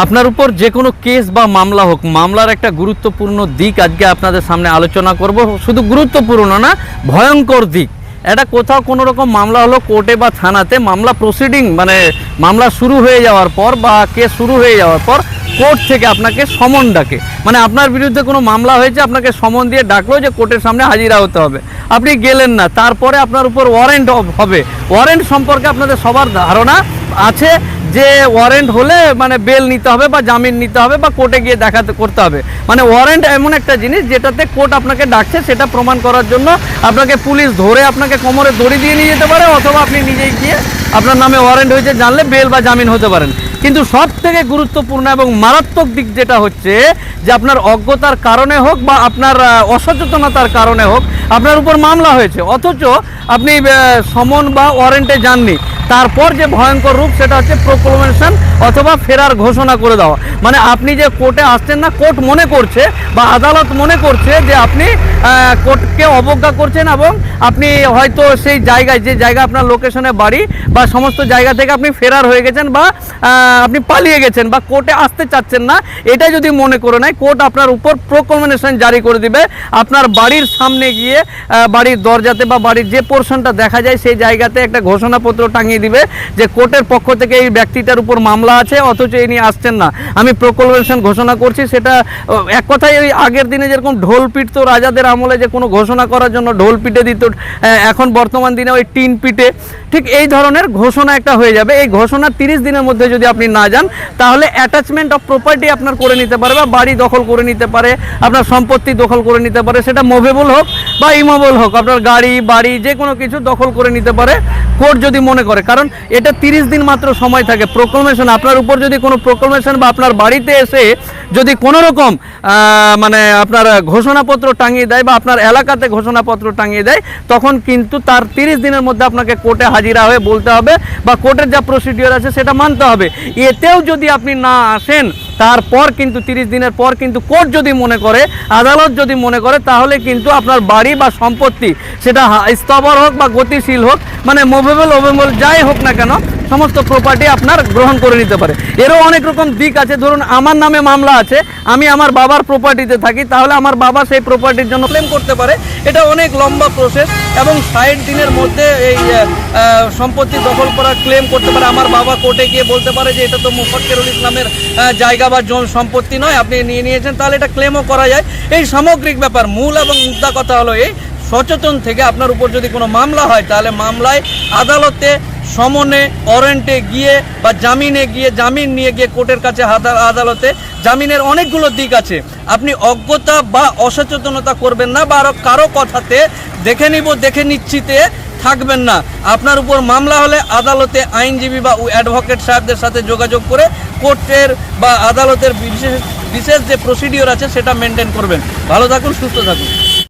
আপনার উপর যে কোনো কেস বা মামলা হোক, মামলার একটা গুরুত্বপূর্ণ দিক আজকে আপনাদের সামনে আলোচনা করব। শুধু গুরুত্বপূর্ণ না, ভয়ঙ্কর দিক। এটা কোথাও কোনো রকম মামলা হলো কোর্টে বা থানাতে, মামলা প্রসিডিং মানে মামলা শুরু হয়ে যাওয়ার পর বা কেস শুরু হয়ে যাওয়ার পর কোর্ট থেকে আপনাকে সমন ডাকে, মানে আপনার বিরুদ্ধে কোনো মামলা হয়েছে, আপনাকে সমন দিয়ে ডাকলো যে কোর্টের সামনে হাজিরা হতে হবে। আপনি গেলেন না, তারপরে আপনার উপর ওয়ারেন্ট হবে। ওয়ারেন্ট সম্পর্কে আপনাদের সবার ধারণা আছে যে ওয়ারেন্ট হলে মানে বেল নিতে হবে বা জামিন নিতে হবে বা কোর্টে গিয়ে করতে হবে। মানে ওয়ারেন্ট এমন একটা জিনিস যেটাতে কোর্ট আপনাকে ডাকছে সেটা প্রমাণ করার জন্য আপনাকে পুলিশ ধরে আপনাকে কোমরে দড়ি দিয়ে নিয়ে যেতে পারে, অথবা আপনি নিজেই গিয়ে আপনার নামে ওয়ারেন্ট হয়েছে জানলে বেল বা জামিন হতে পারেন। কিন্তু সব থেকে গুরুত্বপূর্ণ এবং মারাত্মক দিক যেটা হচ্ছে যে আপনার অজ্ঞতার কারণে হোক বা আপনার অসচেতনতার কারণে হোক আপনার উপর মামলা হয়েছে, অথচ আপনি সমন বা ওয়ারেন্টে যাননি। তারপর যে ভয়ঙ্কর রূপ সেটা হচ্ছে প্রোক্লেমেশন অথবা ফেরার ঘোষণা করে দেওয়া। মানে আপনি যে কোর্টে আসছেন না, কোর্ট মনে করছে বা আদালত মনে করছে যে আপনি কোর্টকে অবজ্ঞা করছেন এবং আপনি হয়তো সেই জায়গায়, যে জায়গা আপনার লোকেশনে বাড়ি বা সমস্ত জায়গা থেকে আপনি ফেরার হয়ে গেছেন বা আপনি পালিয়ে গেছেন বা কোর্টে আসতে চাচ্ছেন না, এটা যদি মনে করে নেয় কোর্ট আপনার উপর প্রোক্লেমেশন জারি করে দিবে। আপনার বাড়ির সামনে গিয়ে বাড়ির দরজাতে বা বাড়ির যে পোর্শনটা দেখা যায় সেই জায়গাতে একটা ঘোষণাপত্র টাঙিয়ে দিবে যে কোর্টের পক্ষ থেকে এই ব্যক্তিটার উপর মামলা আছে, অথচ ইনি আসছেন না, আমি প্রোক্লেমেশন ঘোষণা করছি। সেটা এক কথায় ওই আগের দিনে যেরকম ঢোল পিটতো রাজাদের আমলে, যে কোনো ঘোষণা করার জন্য ঢোল পিটে দিত, এখন বর্তমান দিনে ওই টিন পিটে, ঠিক এই ধরনের ঘোষণা একটা হয়ে যাবে। এই ঘোষণা 30 দিনের মধ্যে যদি আপনি না যান তাহলে অ্যাটাচমেন্ট অফ প্রপার্টি আপনার করে নিতে পারে বা বাড়ি দখল করে নিতে পারে, আপনার সম্পত্তি দখল করে নিতে পারে, সেটা মুভেবল হোক বা ইমুভেবল হোক, আপনার গাড়ি বাড়ি যে কোনো কিছু দখল করে নিতে পারে কোর্ট যদি মনে করে। কারণ এটা 30 দিন মাত্র সময় থাকে। প্রোক্লেমেশন আপনার উপর যদি কোনো প্রোক্লেমেশন বা আপনার বাড়িতে এসে যদি কোনো রকম মানে আপনার ঘোষণাপত্র টাঙিয়ে দেয় বা আপনার এলাকাতে ঘোষণাপত্র টাঙিয়ে দেয়, তখন কিন্তু তার 30 দিনের মধ্যে আপনাকে কোর্টে হাজিরা হয়ে বলতে হবে বা কোর্টের যা প্রসিডিওর আছে সেটা মানতে হবে। এতেও যদি আপনি না আসেন তারপর কিন্তু 30 দিনের পর কিন্তু কোর্ট যদি মনে করে, আদালত যদি মনে করে, তাহলে কিন্তু আপনার বাড়ি বা সম্পত্তি সেটা স্থবর হোক বা গতিশীল হোক, মানে মুভেবল ওভেবল যাই হোক না কেন, সমস্ত প্রপার্টি আপনার গ্রহণ করে নিতে পারে। এরও অনেক রকম দিক আছে। ধরুন আমার নামে মামলা আছে, আমি আমার বাবার প্রপার্টিতে থাকি, তাহলে আমার বাবা সেই প্রপার্টির জন্য ক্লেম করতে পারে। এটা অনেক লম্বা প্রসেস এবং 60 দিনের মধ্যে এই সম্পত্তি দখল করা ক্লেম করতে পারে। আমার বাবা কোর্টে গিয়ে বলতে পারে যে এটা তো মোফাক্কেরুল ইসলামের জায়গা বা সম্পত্তি নয়, আপনি নিয়ে নিয়েছেন, তাহলে এটা ক্লেমও করা যায়। এই সামগ্রিক ব্যাপার, মূল এবং মুদ্রা কথা হলো এই, সচেতন থেকে আপনার উপর যদি কোনো মামলা হয় তাহলে মামলায় আদালতে সমনে ওয়ারেন্টে গিয়ে বা জামিনে গিয়ে, জামিন নিয়ে গিয়ে কোর্টের কাছে আদালতে, জামিনের অনেকগুলো দিক আছে। আপনি অজ্ঞতা বা অসচেতনতা করবেন না বা আরও কারো কথাতে দেখে নিচ্ছিতে থাকবেন না। আপনার উপর মামলা হলে আদালতে আইনজীবী বা অ্যাডভোকেট সাহেবদের সাথে যোগাযোগ করে কোর্টের বা আদালতের বিশেষ যে প্রসিডিওর আছে সেটা মেনটেন করবেন। ভালো থাকুন, সুস্থ থাকুন।